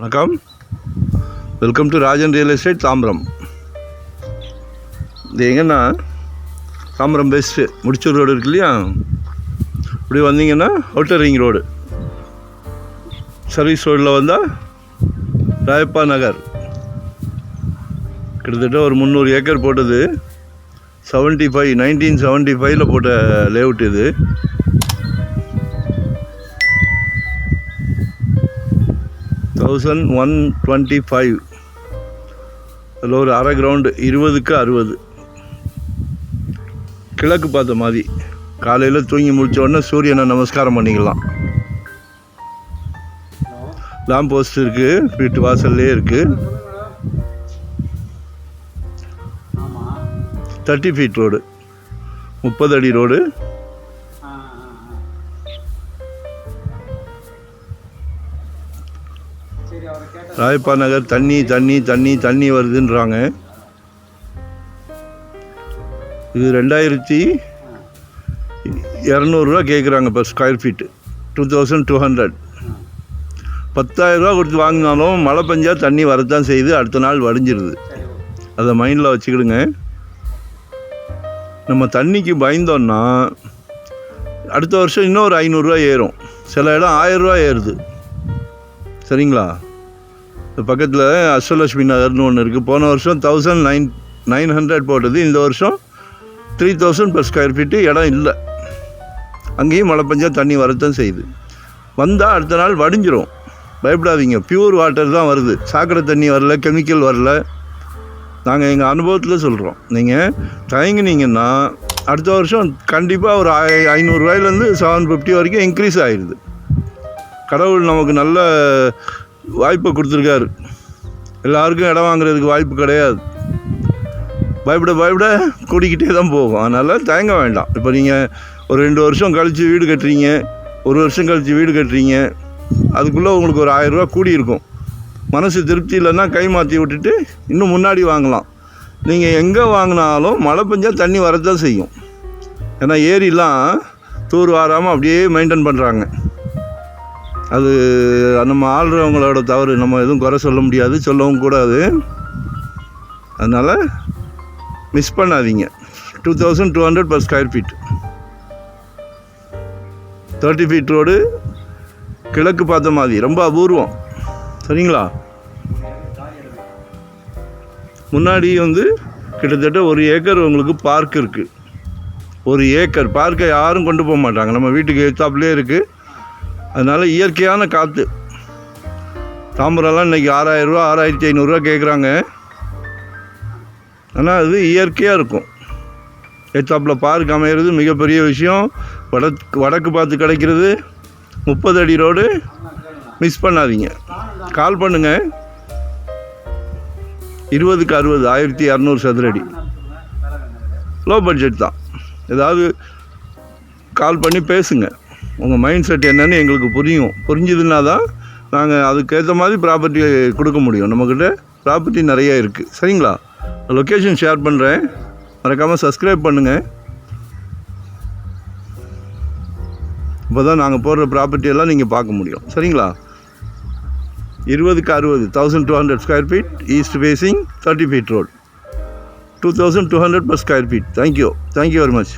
வணக்கம், welcome to Rajan real estate Tambaram. இது எங்கன்னா தாம்பரம் பெஸ்ட்டு முடிச்சூர் ரோடு இருக்கு இல்லையா, இப்படி வந்தீங்கன்னா அவுட்டர் ரிங் ரோடு சர்வீஸ் ரோடில் வந்தால் ராயப்பா நகர். கிட்டத்தட்ட ஒரு 300 ஏக்கர் போட்டது. 1975 போட்ட லேஅவுட் இது. $1,125. அதில் ஒரு அரை கிரவுண்டு 20க்கு 60. கிழக்கு பார்த்த மாதிரி காலையில் தூங்கி முடித்த உடனே சூரியனை நமஸ்காரம் பண்ணிக்கலாம். லாம்ப் போஸ்ட் இருக்குது, வீட்டு வாசல்லே இருக்குது. 30 ஃபீட் ரோடு, 30 அடி ரோடு. ராயப்பா நகர் தண்ணி வருதுன்றாங்க. இது 2200 கேட்குறாங்க பர் ஸ்கொயர் ஃபீட்டு. 2200. 10,000 கொடுத்து வாங்கினாலும் மழை பெஞ்சால் தண்ணி வரத்தான் செய்யுது, அடுத்த நாள் வடிஞ்சிருது. அதை மைண்டில் வச்சுக்கிடுங்க. நம்ம தண்ணிக்கு பயந்தோன்னா அடுத்த வருஷம் இன்னும் ஒரு 500 ஏறும். சில இடம் 1000 ஏறுது. சரிங்களா? பக்கத்தில் அஷ்டலட்சுமி நகர்னு ஒன்று இருக்குது. போன வருஷம் 1900 போட்டது. இந்த வருஷம் 3000 பர் ஸ்கொயர் ஃபீட்டு இடம் இல்லை. அங்கேயும் மழை பெஞ்சால் தண்ணி வரத்தான் செய்யுது. வந்தால் அடுத்த நாள் வடிஞ்சிரும். பயப்படாதீங்க, பியூர் வாட்டர் தான் வருது. சாக்கடை தண்ணி வரல, கெமிக்கல் வரல. நாங்கள் எங்கள் அனுபவத்தில் சொல்கிறோம். நீங்கள் தயங்குனீங்கன்னா அடுத்த வருஷம் கண்டிப்பாக ஒரு 500 750 வரைக்கும் இன்க்ரீஸ் ஆகிடுது. கடவுள் நமக்கு நல்ல வாய்ப்பை கொடுத்துருக்காரு. எல்லாருக்கும் இடம் வாங்குறதுக்கு வாய்ப்பு கிடையாது. பயப்பட கூடிக்கிட்டே தான் போகும். அதனால் தயங்க வேண்டாம். இப்போ நீங்கள் ஒரு 2 வருஷம் கழித்து வீடு கட்டுறீங்க, 1 வருஷம் கழித்து வீடு கட்டுறீங்க, அதுக்குள்ளே உங்களுக்கு ஒரு 1000 கூடி இருக்கும். மனசு திருப்தி இல்லைன்னா கை மாற்றி விட்டுட்டு இன்னும் முன்னாடி வாங்கலாம். நீங்கள் எங்கே வாங்கினாலும் மழை பெஞ்சால் தண்ணி வரத்தான் செய்யும். ஏன்னா ஏரிலாம் தூர் வாராமல் அப்படியே மெயின்டைன் பண்ணுறாங்க. அது நம்ம ஆள்றவங்களோட தவறு. நம்ம எதுவும் குறை சொல்ல முடியாது, சொல்லவும் கூடாது. அதனால் மிஸ் பண்ணாதீங்க. 2200 per square feet, 30 feet road, கிழக்கு பார்த்த மாதிரி, ரொம்ப அபூர்வம். சரிங்களா? முன்னாடி கிட்டத்தட்ட 1 ஏக்கர் உங்களுக்கு பார்க் இருக்குது. 1 ஏக்கர் பார்க்கை யாரும் கொண்டு போக மாட்டாங்க. நம்ம வீட்டுக்கு எத்தாப்புலேயே இருக்குது. அதனால் இயற்கையான காற்று. தாம்பரம்லாம் இன்றைக்கி 6000 6500 கேட்குறாங்க. ஆனால் அது இயற்கையாக இருக்கும். எத்தாப்பில் பார்க் அமைகிறது மிகப்பெரிய விஷயம். வடக்கு பார்த்து கிடைக்கிறது. 30 அடி ரோடு. மிஸ் பண்ணாதீங்க. கால் பண்ணுங்கள். 20க்கு 60, 1200 சதுர அடி. லோ பட்ஜெட் தான். ஏதாவது கால் பண்ணி பேசுங்க. உங்கள் மைண்ட் செட் என்னன்னு எங்களுக்கு புரிஞ்சுதுன்னா தான் நாங்கள் அதுக்கேற்ற மாதிரி ப்ராப்பர்ட்டி கொடுக்க முடியும். நம்மக்கிட்ட ப்ராப்பர்ட்டி நிறைய இருக்குது. சரிங்களா? லொக்கேஷன் ஷேர் பண்ணுறேன், மறக்காமல் சப்ஸ்கிரைப் பண்ணுங்கள். இப்போ தான் நாங்கள் போடுற ப்ராப்பர்ட்டியெல்லாம் நீங்கள் பார்க்க முடியும். சரிங்களா? 20க்கு 60, 1200 square feet, east facing, 30 feet road, 2200 per square feet. Thank you very much.